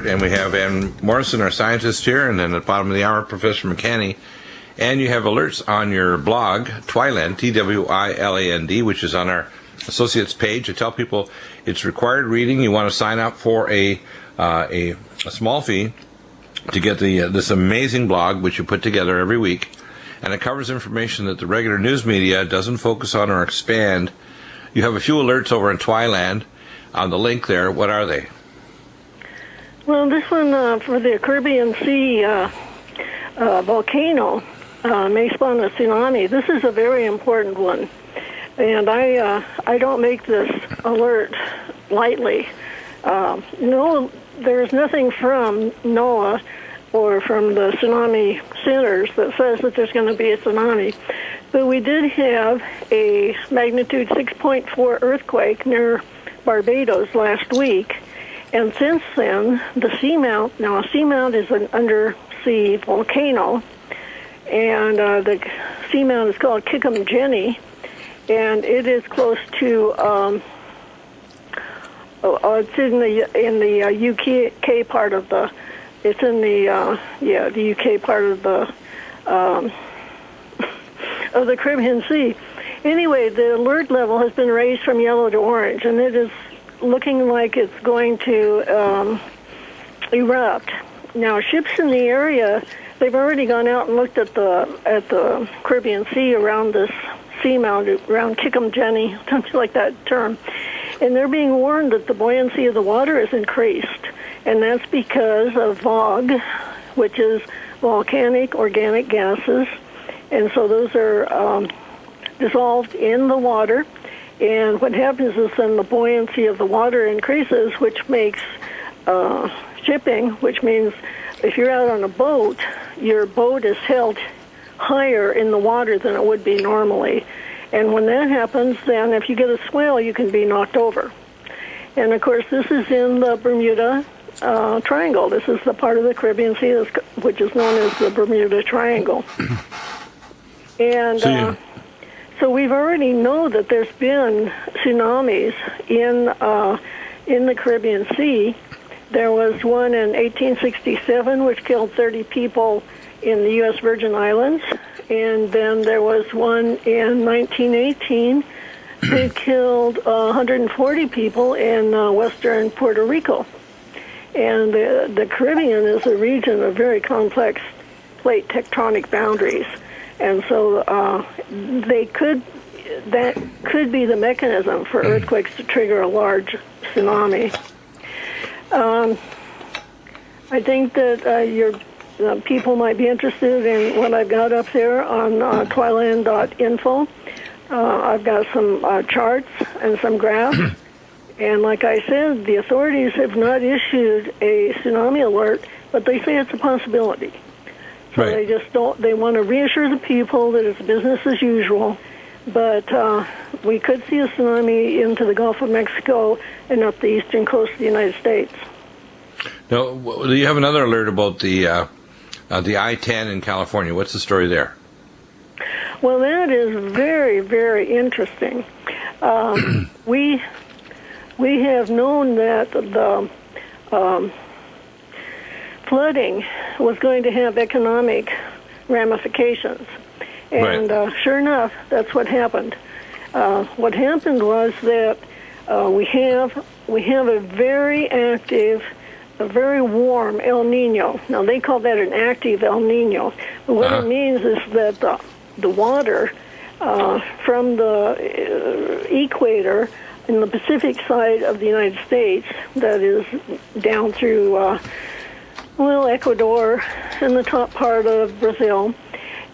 And we have Ann Morrison, our scientist here, and then at the bottom of the hour, Professor McCanney. And you have alerts on your blog, Twiland, Twiland, which is on our associates page. I tell people it's required reading. You want to sign up for a small fee to get this amazing blog, which you put together every week. And it covers information that the regular news media doesn't focus on or expand. You have a few alerts over in Twiland on the link there. What are they? Well, this one for the Caribbean Sea volcano may spawn a tsunami. This is a very important one, and I don't make this alert lightly. No, there's nothing from NOAA or from the tsunami centers that says that there's going to be a tsunami, but we did have a magnitude 6.4 earthquake near Barbados last week. And since then, the seamount, now a seamount is an undersea volcano, and the seamount is called Kikumjeni, and it is close to, it's in the UK part of the, it's in the, the UK part of the Caribbean Sea. Anyway, the alert level has been raised from yellow to orange, and it is looking like it's going to erupt. Now, ships in the area, they've already gone out and looked at the Caribbean Sea around this seamount, around Kikumjeni, something like that term, and they're being warned that the buoyancy of the water is increased, and that's because of VOG, which is volcanic organic gases, and so those are dissolved in the water. And what happens is then the buoyancy of the water increases, which makes shipping, which means if you're out on a boat, your boat is held higher in the water than it would be normally. And when that happens, then if you get a swell, you can be knocked over. And, of course, this is in the Bermuda Triangle. This is the part of the Caribbean Sea which is known as the Bermuda Triangle. And so we've already know that there's been tsunamis in the Caribbean Sea. There was one in 1867, which killed 30 people in the U.S. Virgin Islands, and then there was one in 1918 that killed 140 people in western Puerto Rico. And the Caribbean is a region of very complex plate tectonic boundaries. And so that could be the mechanism for earthquakes to trigger a large tsunami. I think that your people might be interested in what I've got up there on twiland.info. I've got some charts and some graphs. And like I said, the authorities have not issued a tsunami alert, but they say it's a possibility. So right. They want to reassure the people that it's business as usual. But we could see a tsunami into the Gulf of Mexico and up the eastern coast of the United States. Now, you have another alert about the I-10 in California. What's the story there? Well, that is very, very interesting. We have known that the flooding was going to have economic ramifications. And right. Sure enough, that's what happened. What happened was that we have a very active, a very warm El Nino. Now, they call that an active El Nino. But what it means is that the water from the equator in the Pacific side of the United States, that is down through, Ecuador and the top part of Brazil,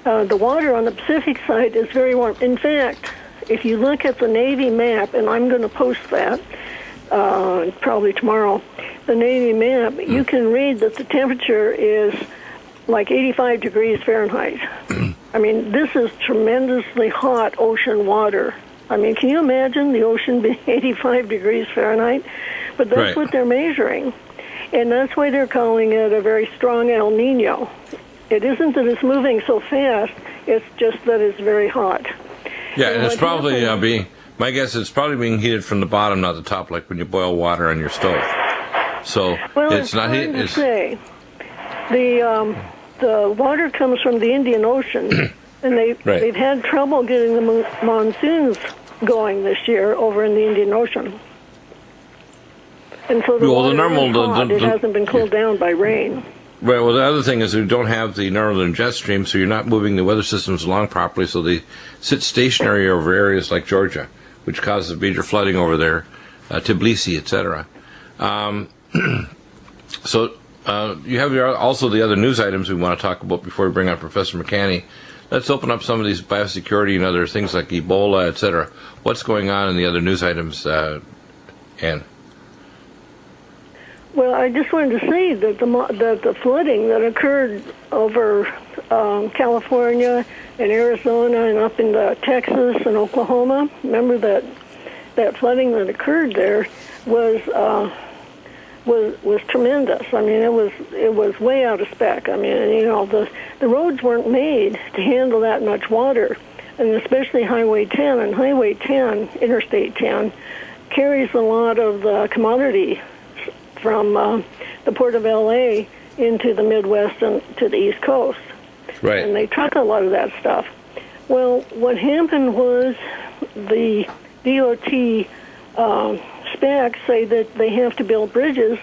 the water on the Pacific side is very warm. In fact, if you look at the Navy map, and I'm going to post that probably tomorrow, the Navy map, you can read that the temperature is like 85 degrees Fahrenheit. I mean, this is tremendously hot ocean water. I mean, can you imagine the ocean being 85 degrees Fahrenheit? But that's right. what they're measuring. And that's why they're calling it a very strong El Nino. It isn't that it's moving so fast, it's just that it's very hot. Yeah, and it's probably my guess is it's probably being heated from the bottom, not the top, like when you boil water on your stove. So Well, it's not. hard to say. The water comes from the Indian Ocean, and they've had trouble getting the monsoons going this year over in the Indian Ocean. And so the water is hot. It hasn't been cooled down by rain. Right. Well, the other thing is we don't have the northern jet stream, so you're not moving the weather systems along properly, so they sit stationary over areas like Georgia, which causes major flooding over there, Tbilisi, etc. So you have also the other news items we want to talk about before we bring on Professor McCanney. Let's open up some of these biosecurity and other things like Ebola, etc. What's going on in the other news items, Ann? Well, I just wanted to say that the flooding that occurred over California and Arizona and up into Texas and Oklahoma, remember that flooding that occurred there was tremendous. I mean, it was way out of spec. I mean, the roads weren't made to handle that much water, and especially Highway 10. And Highway 10, Interstate 10, carries a lot of commodity from the Port of L.A. into the Midwest and to the East Coast. Right. And they truck a lot of that stuff. Well, what happened was the DOT specs say that they have to build bridges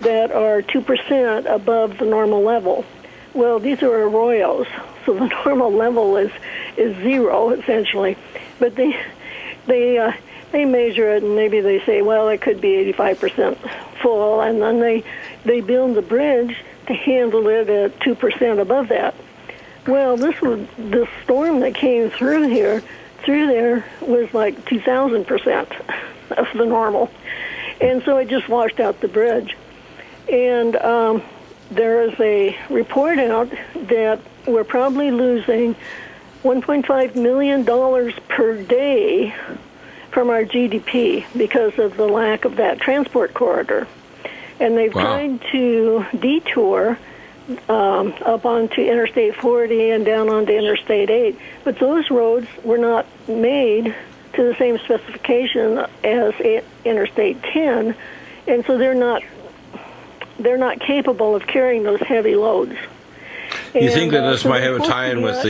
that are 2% above the normal level. Well, these are arroyos, so the normal level is zero, essentially. But they measure it, and maybe they say, well, it could be 85% full, and then they build the bridge to handle it at 2% above that. Well, this storm that came through there was like 2,000% of the normal, and so it just washed out the bridge. And there is a report out that we're probably losing $1.5 million per day from our GDP because of the lack of that transport corridor. And they've tried to detour up onto Interstate 40 and down onto Interstate 8, but those roads were not made to the same specification as Interstate 10, and so they're not capable of carrying those heavy loads. You think that this might have a tie-in with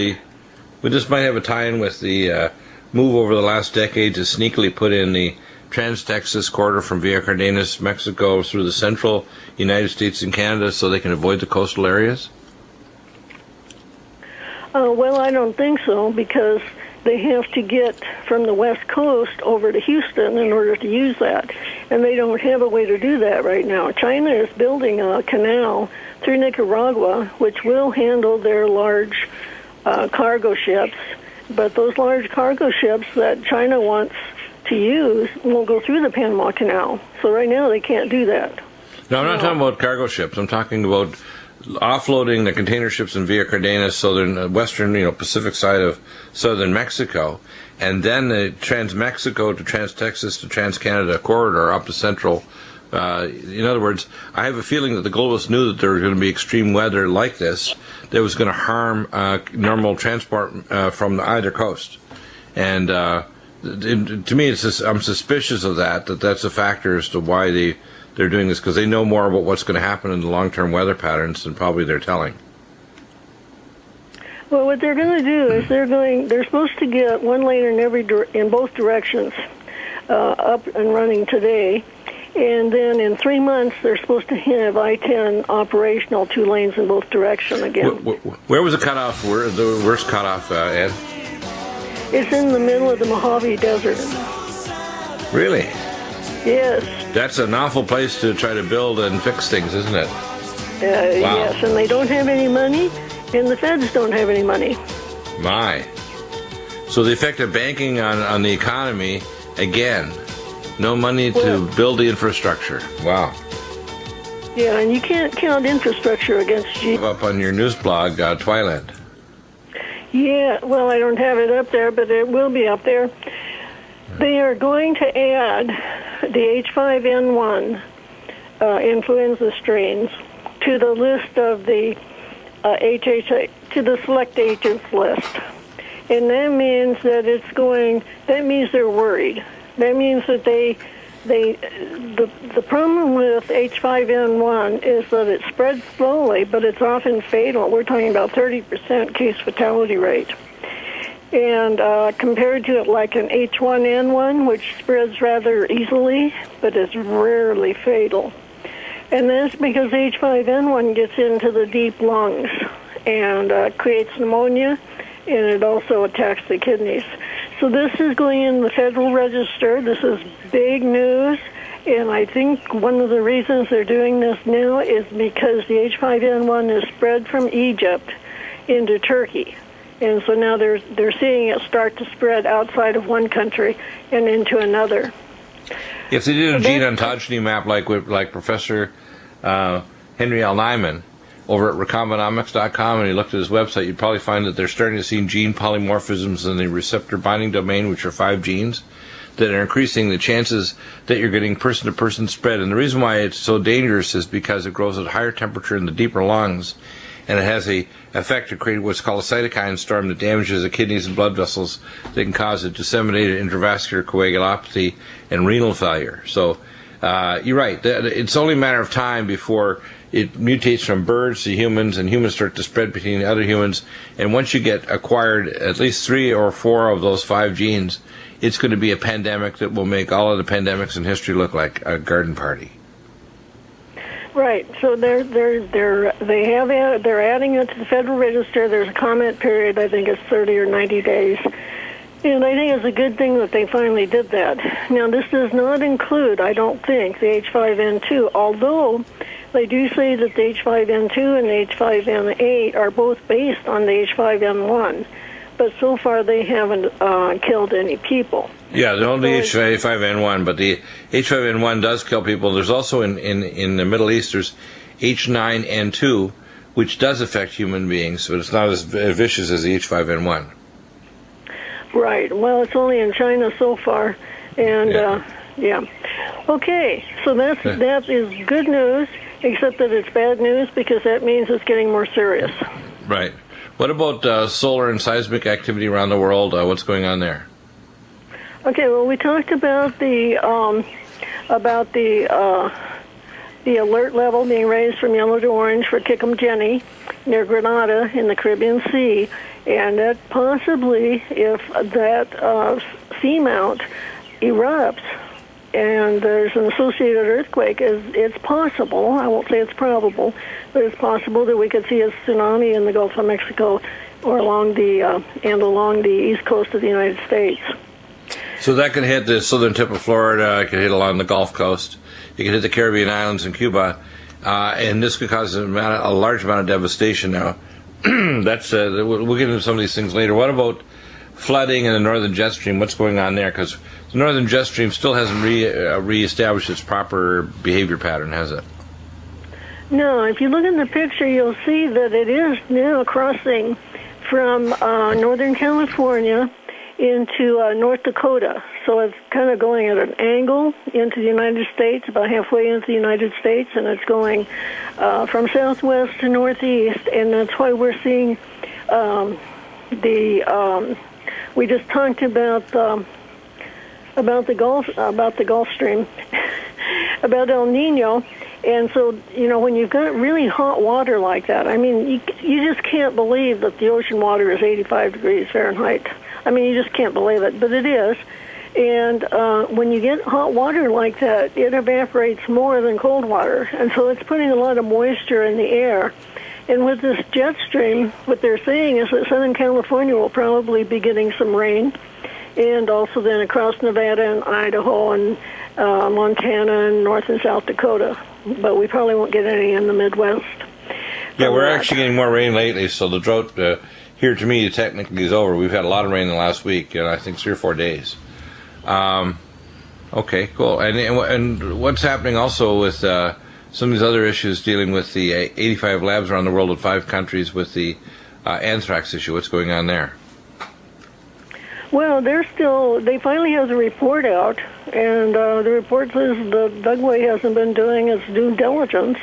the move over the last decade to sneakily put in the Trans-Texas corridor from Villa Cardenas, Mexico, through the central United States and Canada so they can avoid the coastal areas? Well, I don't think so, because they have to get from the West Coast over to Houston in order to use that, and they don't have a way to do that right now. China is building a canal through Nicaragua, which will handle their large cargo ships, but those large cargo ships that China wants to use won't go through the Panama Canal. So right now they can't do that. No, I'm not talking about cargo ships. I'm talking about offloading the container ships in Villa Cardenas, western, Pacific side of southern Mexico, and then the Trans-Mexico to Trans-Texas to Trans-Canada corridor up to central. In other words, I have a feeling that the globalists knew that there was going to be extreme weather like this that was going to harm normal transport from either coast. And to me, I'm suspicious of that's a factor as to why they're doing this, because they know more about what's going to happen in the long-term weather patterns than probably they're telling. Well, what they're going to do is they're supposed to get one lane in both directions up and running today, and then in 3 months they're supposed to have I-10 operational, 2 lanes in both directions again. Where was the cutoff? Where the worst cutoff, Ed? It's in the middle of the Mojave Desert. Really? Yes. That's an awful place to try to build and fix things, isn't it? Wow. Yes, and they don't have any money, and the feds don't have any money. My. So the effect of banking on the economy, again, no money to build the infrastructure. Wow. Yeah, and you can't count infrastructure against GDP. Up on your news blog, Twiland. Yeah, well, I don't have it up there, but it will be up there. They are going to add the H5N1 influenza strains to the list of the to the select agents list. And that means that that means they're worried. That means that they the problem with H5N1 is that it spreads slowly, but it's often fatal. We're talking about 30% case fatality rate. And compared to it like an H1N1, which spreads rather easily, but is rarely fatal. And that's because H5N1 gets into the deep lungs and creates pneumonia, and it also attacks the kidneys. So this is going in the Federal Register. This is big news, and I think one of the reasons they're doing this now is because the H5N1 is spread from Egypt into Turkey. And so now they're seeing it start to spread outside of one country and into another. If they did a gene ontogeny map like Professor Henry L. Nyman over at Recombinomics.com, and you looked at his website, you'd probably find that they're starting to see gene polymorphisms in the receptor binding domain, which are 5 genes, that are increasing the chances that you're getting person-to-person spread. And the reason why it's so dangerous is because it grows at higher temperature in the deeper lungs, and it has a effect to create what's called a cytokine storm that damages the kidneys and blood vessels that can cause a disseminated intravascular coagulopathy and renal failure. So you're right. It's only a matter of time before it mutates from birds to humans, and humans start to spread between other humans. And once you get acquired at least 3 or 4 of those 5 genes, it's going to be a pandemic that will make all of the pandemics in history look like a garden party. Right. So they're adding it to the Federal Register. There's a comment period. I think it's 30 or 90 days. And I think it's a good thing that they finally did that. Now, this does not include, I don't think, the H5N2, although they do say that the H5N2 and the H5N8 are both based on the H5N1. But so far they haven't killed any people. Yeah, the only H5N1, but the H5N1 does kill people. There's also in the Middle East, there's H9N2, which does affect human beings, but it's not as vicious as the H5N1. Right. Well, it's only in China so far, and yeah. Okay, so that is good news, except that it's bad news because that means it's getting more serious. Right. What about solar and seismic activity around the world? What's going on there? Okay. Well, we talked about the alert level being raised from yellow to orange for Kikum-Jenny near Grenada in the Caribbean Sea, and that possibly, if that seamount erupts and there's an associated earthquake, it's possible, I won't say it's probable, but it's possible that we could see a tsunami in the Gulf of Mexico or along the east coast of the United States. So that could hit the southern tip of Florida, it could hit along the Gulf Coast, it could hit the Caribbean islands and Cuba, and this could cause a large amount of devastation now. We'll get into some of these things later. What about flooding in the northern jet stream? What's going on there? Because the northern jet stream still hasn't reestablished its proper behavior pattern, has it? No, if you look in the picture, you'll see that it is now crossing from Northern California into North Dakota. So it's kind of going at an angle into the United States, about halfway into the United States, and it's going from southwest to northeast, and that's why we're seeing we just talked about the Gulf Stream, about El Nino. And so, when you've got really hot water like that, I mean, you just can't believe that the ocean water is 85 degrees Fahrenheit. I mean, you just can't believe it, but it is. And when you get hot water like that, it evaporates more than cold water. And so it's putting a lot of moisture in the air. And with this jet stream, what they're saying is that Southern California will probably be getting some rain, and also then across Nevada and Idaho and Montana and North and South Dakota. But we probably won't get any in the Midwest. Yeah, we're actually getting more rain lately, so the drought here to me technically is over. We've had a lot of rain in the last week, I think 3 or 4 days. Okay, cool. And what's happening also with some of these other issues dealing with the 85 labs around the world in 5 countries with the anthrax issue? What's going on there? Well, they finally have the report out, and the report says the Dugway hasn't been doing its due diligence,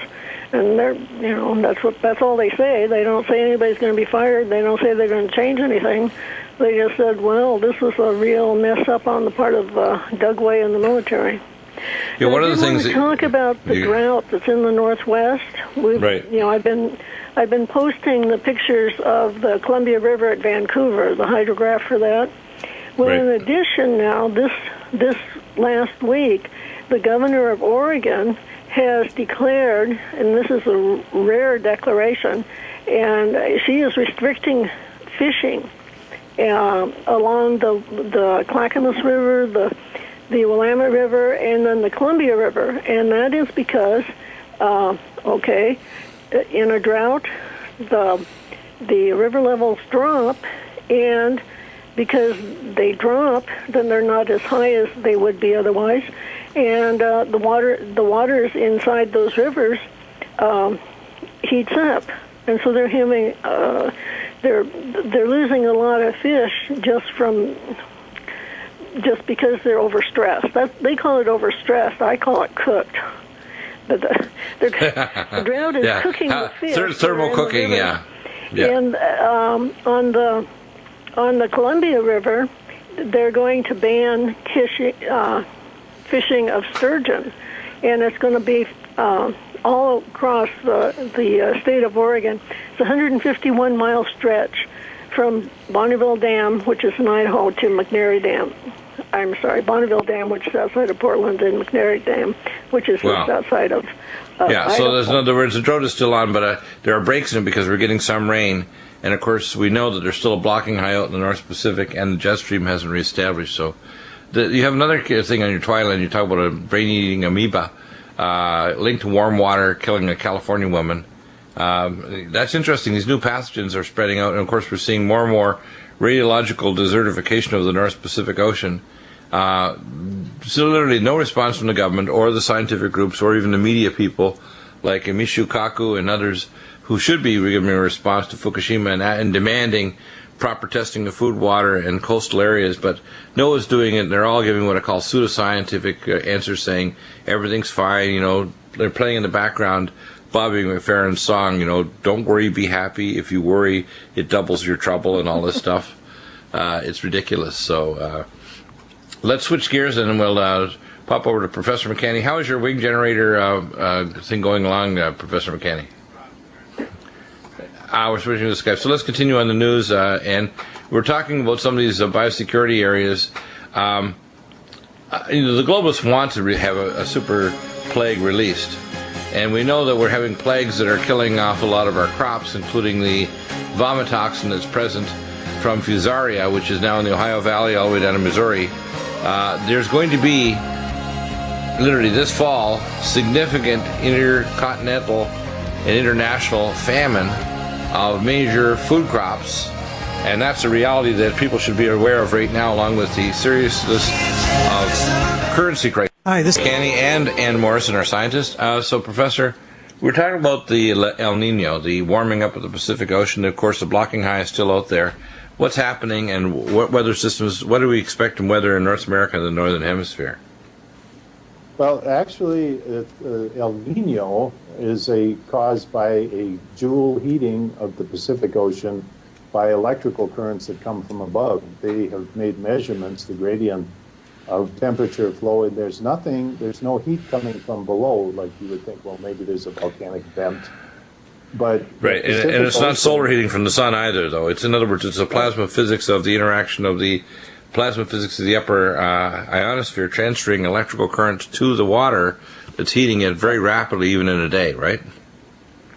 and that's all they say. They don't say anybody's going to be fired. They don't say they're going to change anything. They just said, well, this was a real mess up on the part of Dugway and the military. Yeah, one of the things that talk about the drought that's in the Northwest. Right. You know, I've been posting the pictures of the Columbia River at Vancouver, the hydrograph for that. Well, Right. in addition, now this last week, the governor of Oregon has declared, and this is a rare declaration, and she is restricting fishing along the Clackamas River, the Willamette River, and then the Columbia River, and that is because, in a drought, the river levels drop, and because they drop, then they're not as high as they would be otherwise, and the waters inside those rivers heats up, and so they're having they're losing a lot of fish just because they're overstressed. They call it overstressed. I call it cooked. But the drought is cooking the fish. Thermal cooking, yeah. And on the Columbia River, they're going to ban fishing of sturgeon, and it's going to be all across the state of Oregon. It's a 151-mile stretch from Bonneville Dam, which is in Idaho, to McNairy Dam. I'm sorry, Bonneville Dam, which is outside of Portland, and McNairy Dam, which is just outside of yeah, so Idaho. there's, in other words, the drought is still on, but there are breaks in it because we're getting some rain. And, of course, we know that there's still a blocking high out in the North Pacific, and the jet stream hasn't reestablished. So you have another thing on your Twiland. You talk about a brain-eating amoeba linked to warm water killing a California woman. That's interesting. These new pathogens are spreading out, and, of course, we're seeing more and more radiological desertification of the North Pacific Ocean. So literally no response from the government or the scientific groups or even the media people like Mishu Kaku and others who should be giving a response to Fukushima and demanding proper testing of food, water, and coastal areas. But NOAA's doing it, and they're all giving what I call pseudoscientific answers, saying everything's fine. You know, they're playing in the background Bobby McFerrin's song, you know, don't worry, be happy. If you worry, it doubles your trouble and all this stuff. It's ridiculous. So let's switch gears and we'll pop over to Professor McCanney. How is your wing generator thing going along, Professor McCanney? We're switching to Skype. So let's continue on the news, and we're talking about some of these biosecurity areas. The globalists want to have a super plague released, and we know that we're having plagues that are killing off a lot of our crops, including the vomitoxin that's present from Fusaria, which is now in the Ohio Valley all the way down to Missouri. There's going to be, literally this fall, significant intercontinental and international famine of major food crops, and that's a reality that people should be aware of right now, along with the seriousness of currency crisis. Hi, this is Canny and Ann Morrison, our scientist. So, Professor, we're talking about the El Nino, the warming up of the Pacific Ocean. Of course, the blocking high is still out there. What's happening, and what weather systems, what do we expect in weather in North America and the Northern Hemisphere? Well, actually, El Nino is caused by a joule heating of the Pacific Ocean by electrical currents that come from above. They have made measurements, the gradient of temperature flow, and there's no heat coming from below, like you would think, well, maybe there's a volcanic vent. But right, and it's not solar heating from the sun either, though. It's, in other words, it's the plasma physics of the interaction of the plasma physics of the upper ionosphere transferring electrical current to the water that's heating it very rapidly, even in a day, right?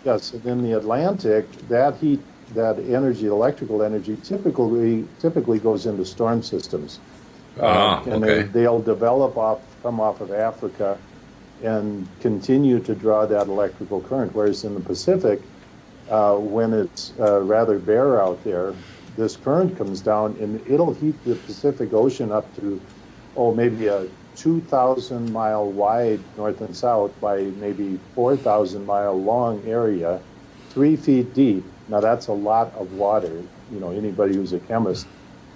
Yes, and in the Atlantic, that heat, that energy, electrical energy, typically goes into storm systems. And they'll come off of Africa and continue to draw that electrical current, whereas in the Pacific, when it's rather bare out there, this current comes down and it'll heat the Pacific Ocean up to, maybe a 2,000 mile wide north and south by maybe 4,000 mile long area, 3 feet deep. Now that's a lot of water, anybody who's a chemist,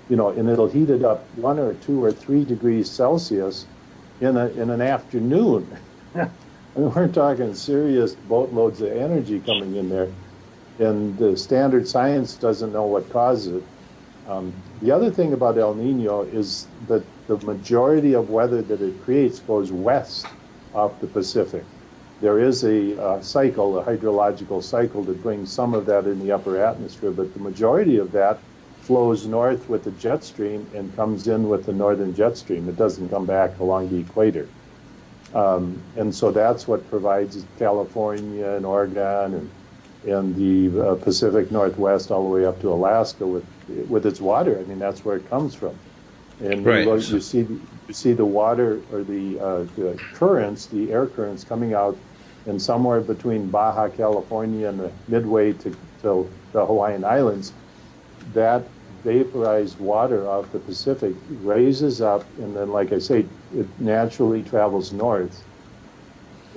and it'll heat it up 1 or 2 or 3 degrees Celsius in an afternoon. I mean, we're talking serious boatloads of energy coming in there. And the standard science doesn't know what causes it. The other thing about El Nino is that the majority of weather that it creates goes west off the Pacific. There is a cycle, a hydrological cycle, that brings some of that in the upper atmosphere, but the majority of that flows north with the jet stream and comes in with the northern jet stream. It doesn't come back along the equator. And so that's what provides California and Oregon and the Pacific Northwest all the way up to Alaska with its water. I mean, that's where it comes from. And right. you see the water or the currents, the air currents coming out, and somewhere between Baja California and the midway to the Hawaiian Islands, that vaporized water off the Pacific raises up, and then, like I say, it naturally travels north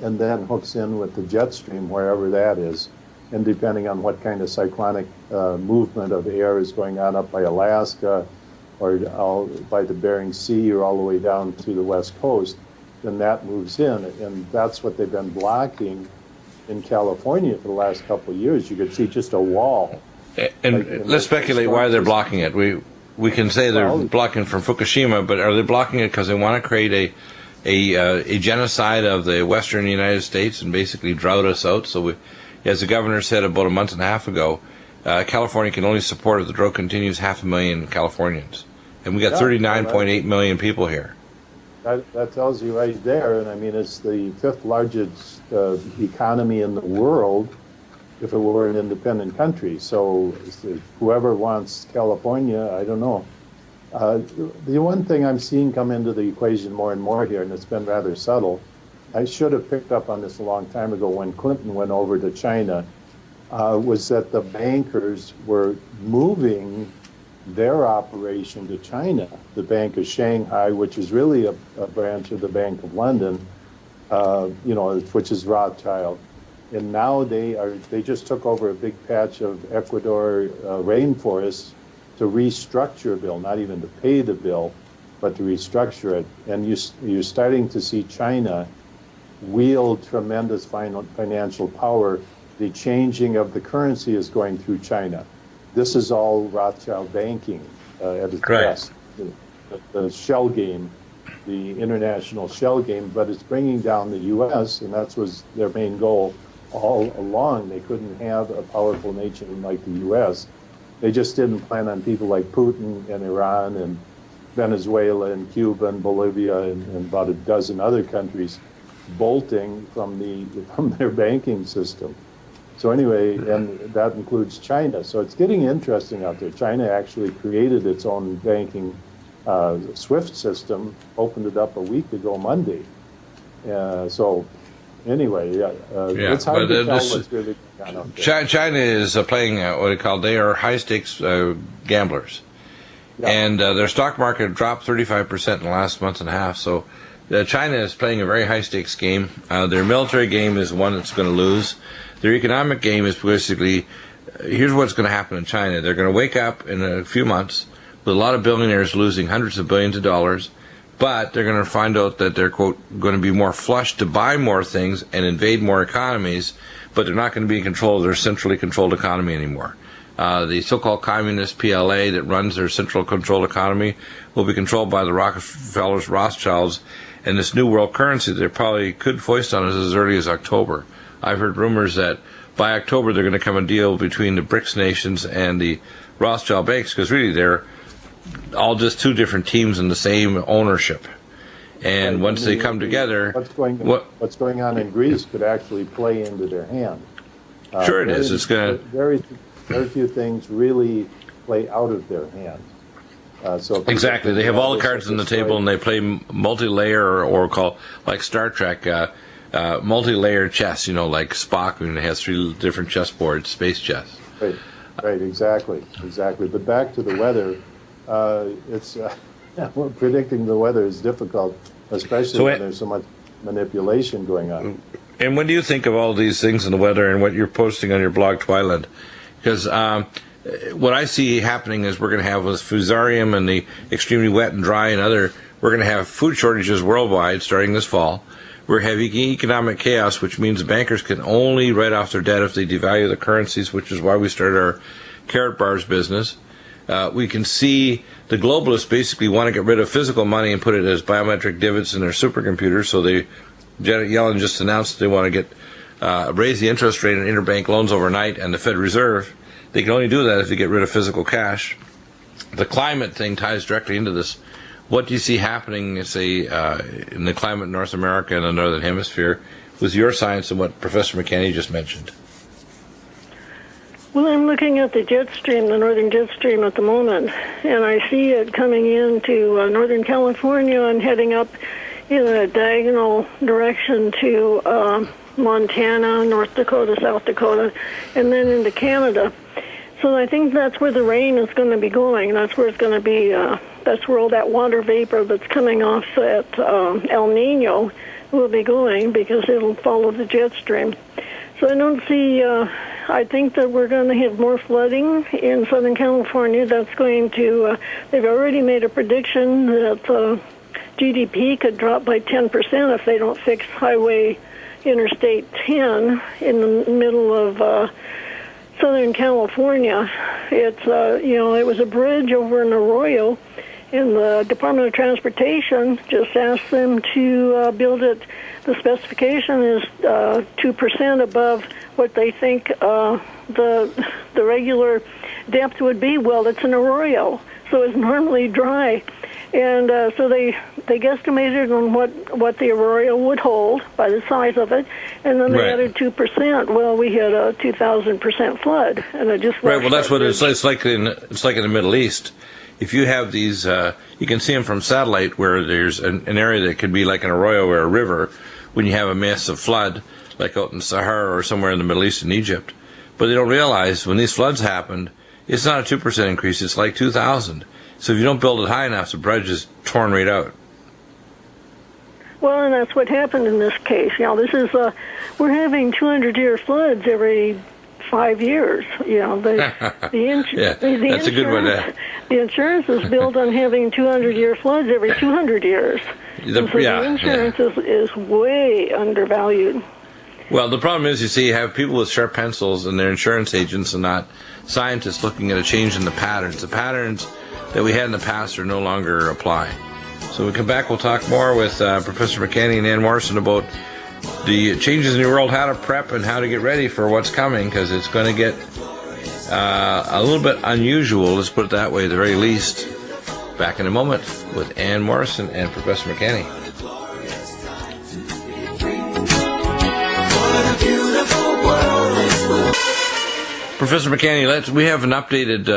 and then hooks in with the jet stream wherever that is. And depending on what kind of cyclonic movement of air is going on up by Alaska or by the Bering Sea or all the way down to the west coast, then that moves in. And that's what they've been blocking in California for the last couple of years. You could see just a wall. And let's speculate why they're blocking it. We can say they're blocking from Fukushima, but are they blocking it because they want to create a genocide of the western United States and basically drought us out? So, as the governor said about a month and a half ago, California can only support, if the drought continues, 500,000 Californians. And we got 39.8 million people here. That tells you right there. And I mean, it's the fifth largest economy in the world if it were an independent country. So whoever wants California, I don't know. The one thing I'm seeing come into the equation more and more here, and it's been rather subtle, I should have picked up on this a long time ago when Clinton went over to China, was that the bankers were moving their operation to China. The Bank of Shanghai, which is really a branch of the Bank of London, which is Rothschild. And now they just took over a big patch of Ecuador rainforest to restructure a bill, not even to pay the bill, but to restructure it. And you're starting to see China wield tremendous financial power. The changing of the currency is going through China. This is all Rothschild banking at its best. The shell game, the international shell game, but it's bringing down the U.S., and that was their main goal all along. They couldn't have a powerful nation like the U.S. They just didn't plan on people like Putin and Iran and Venezuela and Cuba and Bolivia and about a dozen other countries bolting from their banking system. So anyway, and that includes China. So it's getting interesting out there. China actually created its own banking SWIFT system, opened it up a week ago Monday. So anyway, it's hard to tell what's really going on out there. China is playing they are high-stakes gamblers. Yeah. And their stock market dropped 35% in the last month and a half. So China is playing a very high-stakes game. Their military game is one that's going to lose. Their economic game is basically, here's what's going to happen in China. They're going to wake up in a few months with a lot of billionaires losing hundreds of billions of dollars, but they're going to find out that they're, quote, going to be more flush to buy more things and invade more economies, but they're not going to be in control of their centrally controlled economy anymore. The so-called communist PLA that runs their central controlled economy will be controlled by the Rockefellers, Rothschilds, and this new world currency they probably could foist on us as early as October. I've heard rumors that by October they're going to come a deal between the BRICS nations and the Rothschild banks, because really they're all just two different teams in the same ownership. And once they come together, what's going on in Greece could actually play into their hand. Sure, it is. It's going to very few things really play out of their hand. Exactly, they have all the cards on the table, and they play multi-layer or call like Star Trek. Multi-layer chess, like Spock, when it has three different chessboards, space chess. Right, exactly. But back to the weather, predicting the weather is difficult, especially when there's so much manipulation going on. And what do you think of all these things in the weather and what you're posting on your blog, Twyland? Because what I see happening is we're going to have with fusarium and the extremely wet and dry and we're going to have food shortages worldwide starting this fall. We're having economic chaos, which means bankers can only write off their debt if they devalue the currencies, which is why we started our carrot bars business. we can see the globalists basically want to get rid of physical money and put it as biometric divots in their supercomputers. So Janet Yellen just announced they want to raise the interest rate on interbank loans overnight, and the Fed Reserve. They can only do that if they get rid of physical cash. The climate thing ties directly into this. What do you see happening, say, in the climate in North America and the Northern Hemisphere with your science and what Professor McKenney just mentioned? Well, I'm looking at the jet stream, the northern jet stream at the moment, and I see it coming into Northern California and heading up in a diagonal direction to Montana, North Dakota, South Dakota, and then into Canada. So I think that's where the rain is going to be going. That's where it's going to be, that's where all that water vapor that's coming off at El Nino will be going, because it'll follow the jet stream. So I don't see, I think that we're going to have more flooding in Southern California. That's going to, they've already made a prediction that GDP could drop by 10% if they don't fix Highway Interstate 10 in the middle of Southern California. It's, it was a bridge over an arroyo, and the Department of Transportation just asked them to build it. The specification is 2% above what they think the regular depth would be. Well, it's an arroyo, so it's normally dry. And so they guesstimated on what the arroyo would hold by the size of it, and then they added 2%. Well, we had a 2,000% flood, and it just right. Well, that's what it's like in the Middle East. If you have these, you can see them from satellite, where there's an area that could be like an arroyo or a river when you have a massive flood, like out in Sahara or somewhere in the Middle East in Egypt. But they don't realize when these floods happened, it's not a 2% increase, it's like 2,000. So if you don't build it high enough, the bridge is torn right out. Well, and that's what happened in this case. This is, we're having 200-year floods every 5 years. That's a good one. The insurance is built on having 200-year floods every 200 years. The insurance is way undervalued. Well, the problem is, you have people with sharp pencils, and they're insurance agents and not scientists looking at a change in the patterns. The patterns that we had in the past are no longer apply. So when we come back, we'll talk more with Professor McKenney and Ann Morrison about the changes in your world, how to prep and how to get ready for what's coming, because it's going to get a little bit unusual, let's put it that way, at the very least. Back in a moment with Ann Morrison and Professor McKenney. Professor McKenney, we have an updated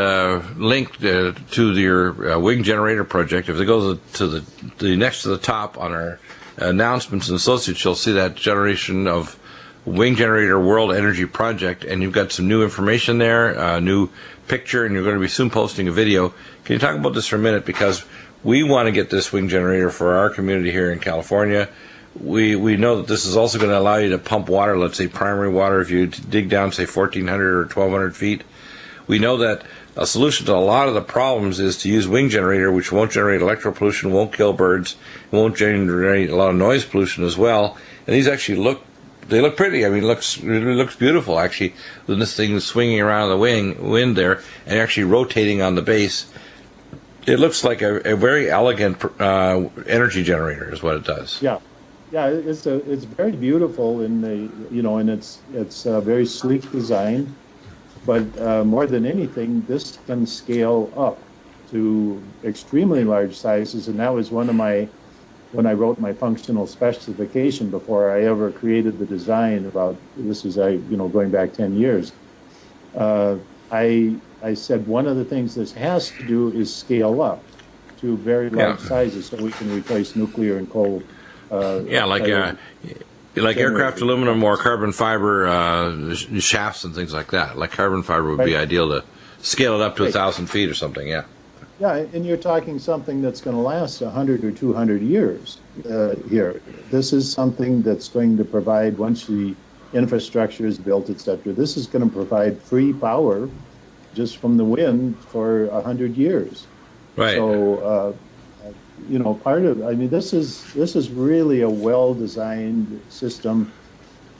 link to your wing generator project. If they go to the next to the top on our announcements and associates, you'll see that generation of wing generator world energy project, and you've got some new information there, a new picture, and you're going to be soon posting a video. Can you talk about this for a minute? Because we want to get this wing generator for our community here in California. We know that this is also going to allow you to pump water, let's say primary water, if you dig down, say, 1,400 or 1,200 feet. We know that a solution to a lot of the problems is to use wing generator, which won't generate electro pollution, won't kill birds, won't generate a lot of noise pollution as well. And these actually look pretty. I mean, it looks beautiful, actually, when this thing is swinging around the wind there and actually rotating on the base. It looks like a very elegant energy generator is what it does. Yeah, it's very beautiful in and it's a very sleek design, but more than anything, this can scale up to extremely large sizes, and that was when I wrote my functional specification before I ever created the design. Going back 10 years. I said one of the things this has to do is scale up to very large sizes, so we can replace nuclear and coal. Like aircraft aluminum or carbon fiber shafts and things like that. Like carbon fiber would be ideal to scale it up to 1,000 feet or something. Yeah, and you're talking something that's going to last 100 or 200 years here. This is something that's going to provide, once the infrastructure is built, etc., this is going to provide free power just from the wind for 100 years. Right. So, this is really a well-designed system.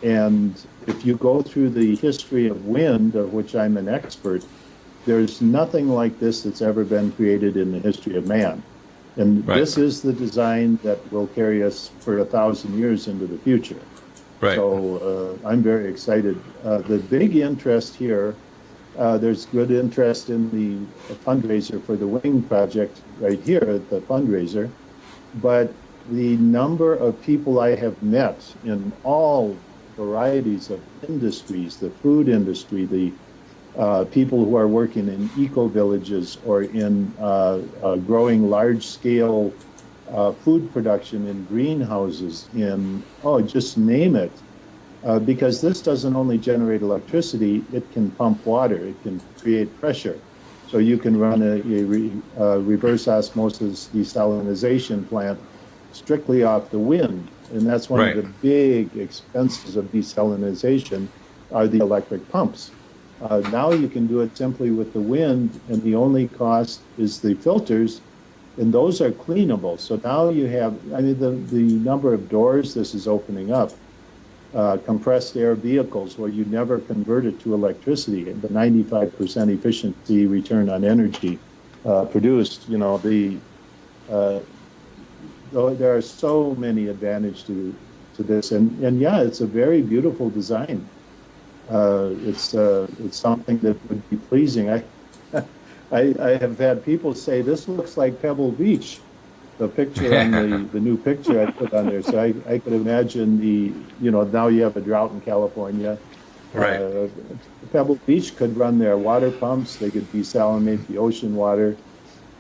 And if you go through the history of wind, of which I'm an expert, There's nothing like this that's ever been created in the history of man. And this is the design that will carry us for 1,000 years into the future. Right. So I'm very excited. The big interest here, there's good interest in the fundraiser for the Wing project right here at the fundraiser. But the number of people I have met in all varieties of industries, the food industry, the people who are working in eco-villages or in growing large-scale food production in greenhouses, just name it. Because this doesn't only generate electricity, it can pump water, it can create pressure. So you can run a reverse osmosis desalinization plant strictly off the wind. And that's one of the big expenses of desalinization are the electric pumps. Now you can do it simply with the wind, and the only cost is the filters, and those are cleanable. So now you have, the number of doors this is opening up, compressed air vehicles where you never convert it to electricity, the 95% efficiency return on energy produced, there are so many advantages to this, and yeah, it's a very beautiful design. It's something that would be pleasing. I have had people say this looks like Pebble Beach, the picture on the new picture I put on there. So I could imagine now you have a drought in California. Right. Pebble Beach could run their water pumps. They could desalinate the ocean water,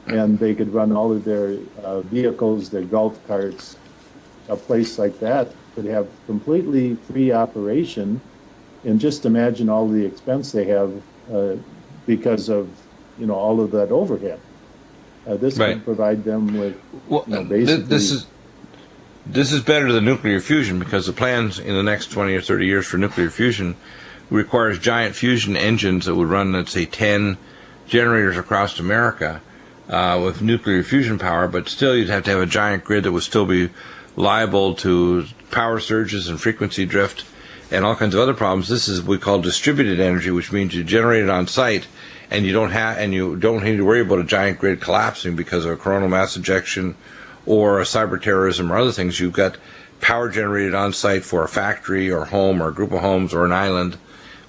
and they could run all of their vehicles, their golf carts. A place like that could have completely free operation. And just imagine all the expense they have because of all of that overhead. This can provide them with basically. This is better than nuclear fusion, because the plans in the next 20 or 30 years for nuclear fusion requires giant fusion engines that would run, let's say, 10 generators across America with nuclear fusion power. But still, you'd have to have a giant grid that would still be liable to power surges and frequency drift and all kinds of other problems. This is what we call distributed energy, which means you generate it on site, and you don't need to worry about a giant grid collapsing because of a coronal mass ejection or a cyber terrorism or other things. You've got power generated on site for a factory or home or a group of homes or an island,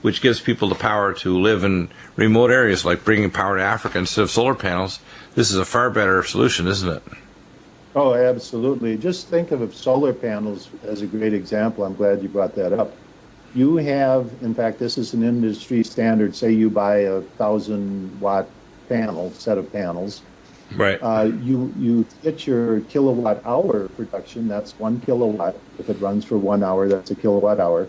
which gives people the power to live in remote areas, like bringing power to Africa instead of solar panels. This is a far better solution, isn't it? Oh, absolutely. Just think of solar panels as a great example. I'm glad you brought that up. You have, in fact, this is an industry standard. Say you buy a 1,000-watt set of panels. Right. You get your kilowatt-hour production. That's 1 kilowatt. If it runs for 1 hour, that's a kilowatt-hour.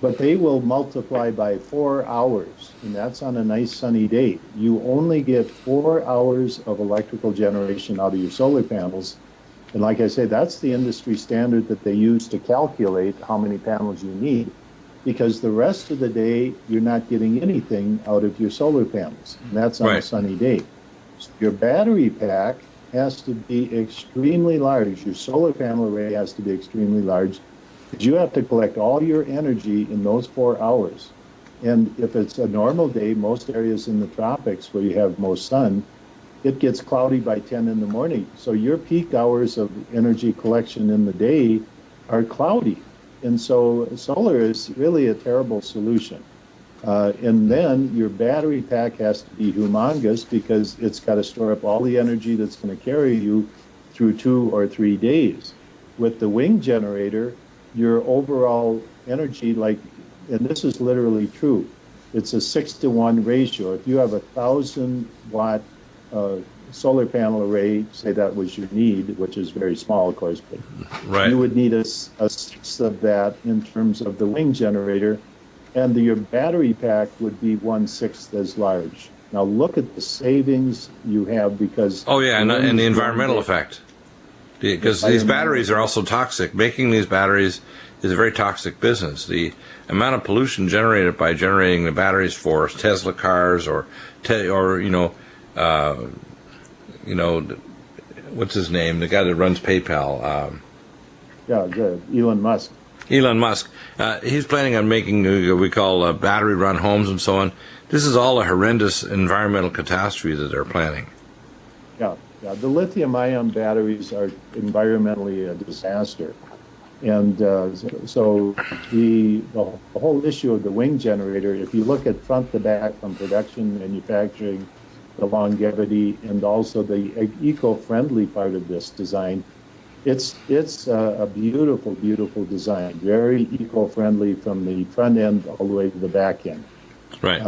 But they will multiply by 4 hours, and that's on a nice sunny day. You only get 4 hours of electrical generation out of your solar panels. And like I say, that's the industry standard that they use to calculate how many panels you need, because the rest of the day, you're not getting anything out of your solar panels. And that's on a sunny day. So your battery pack has to be extremely large. Your solar panel array has to be extremely large, because you have to collect all your energy in those 4 hours. And if it's a normal day, most areas in the tropics where you have most sun, it gets cloudy by 10 in the morning. So your peak hours of energy collection in the day are cloudy. And so solar is really a terrible solution. And then your battery pack has to be humongous, because it's got to store up all the energy that's going to carry you through 2 or 3 days. With the Wing generator, your overall energy, and this is literally true, it's a 6-to-1 ratio. If you have a 1,000-watt solar panel array, say that was your need, which is very small, of course, but you would need a sixth of that in terms of the Wing generator, and your battery pack would be 1/6 as large. Now look at the savings you have, because and the environmental effect, because these batteries are also toxic. Making these batteries is a very toxic business. The amount of pollution generated by generating the batteries for Tesla cars or what's his name? The guy that runs PayPal. Elon Musk. Elon Musk. He's planning on making we call battery-run homes and so on. This is all a horrendous environmental catastrophe that they're planning. Yeah. The lithium-ion batteries are environmentally a disaster. And so the whole issue of the wing generator, if you look at front to back from production, manufacturing, the longevity, and also the eco-friendly part of this design, it's a beautiful, beautiful design, very eco-friendly from the front end all the way to the back end. Right.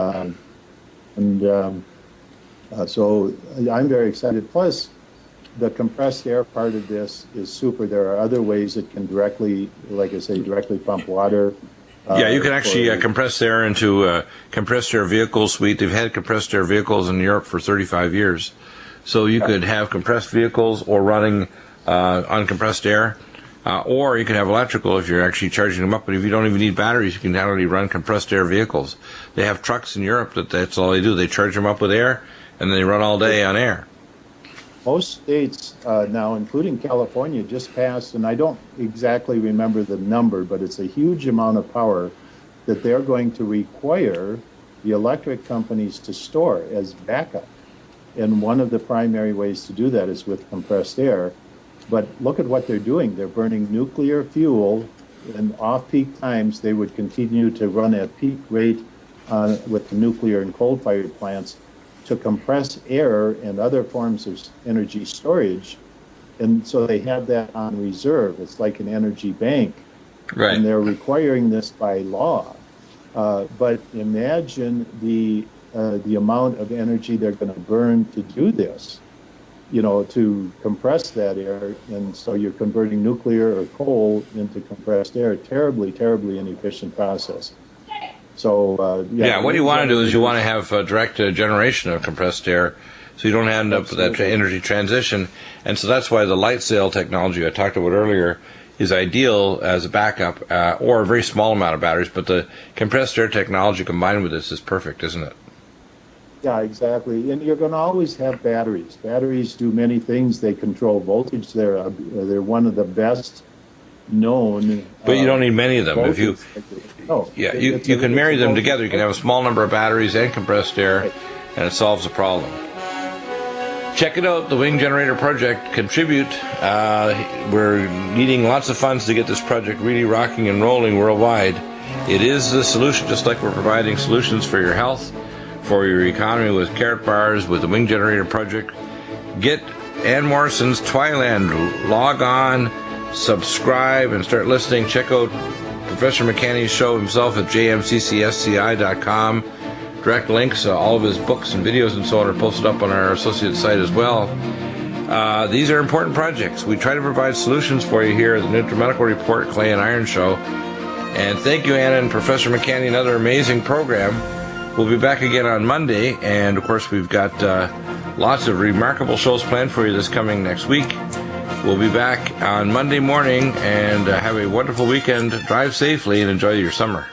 So I'm very excited. Plus, the compressed air part of this is super. There are other ways it can directly, like I say, directly pump water. You can actually compress air into compressed air vehicle suite. They've had compressed air vehicles in Europe for 35 years. So you could have compressed vehicles or running uncompressed air, or you can have electrical if you're actually charging them up. But if you don't even need batteries, you can already run compressed air vehicles. They have trucks in Europe that's all they do. They charge them up with air, and they run all day on air. Most states now, including California, just passed, and I don't exactly remember the number, but it's a huge amount of power that they're going to require the electric companies to store as backup. And one of the primary ways to do that is with compressed air. But look at what they're doing. They're burning nuclear fuel, and off-peak times they would continue to run at peak rate with the nuclear and coal-fired plants to compress air and other forms of energy storage. And so they have that on reserve. It's like an energy bank. Right. And they're requiring this by law. But imagine the amount of energy they're going to burn to do this, to compress that air. And so you're converting nuclear or coal into compressed air. Terribly, terribly inefficient process. So what you want to do is you want to have direct generation of compressed air, so you don't end up with that energy transition. And so that's why the light sail technology I talked about earlier is ideal as a backup, or a very small amount of batteries. But the compressed air technology combined with this is perfect, isn't it? Yeah, exactly. And you're going to always have batteries. Batteries do many things. They control voltage. They're one of the best known. But you don't need many of them. If you you can marry them together. You can have a small number of batteries and compressed air, and it solves the problem. Check it out, the Wing Generator Project. Contribute. We're needing lots of funds to get this project really rocking and rolling worldwide. It is the solution, just like we're providing solutions for your health, for your economy with carrot bars, with the Wing Generator Project. Get Ann Morrison's Twiland. Log on, subscribe, and start listening. Check out Professor McCanney's show himself at jmccsci.com. Direct links, all of his books and videos and so on are posted up on our associate site as well. These are important projects. We try to provide solutions for you here at the Nutrimedical Report, Clay and Iron Show. And thank you, Anna and Professor McCanney, another amazing program. We'll be back again on Monday, and of course we've got lots of remarkable shows planned for you this coming next week. We'll be back on Monday morning, and have a wonderful weekend. Drive safely and enjoy your summer.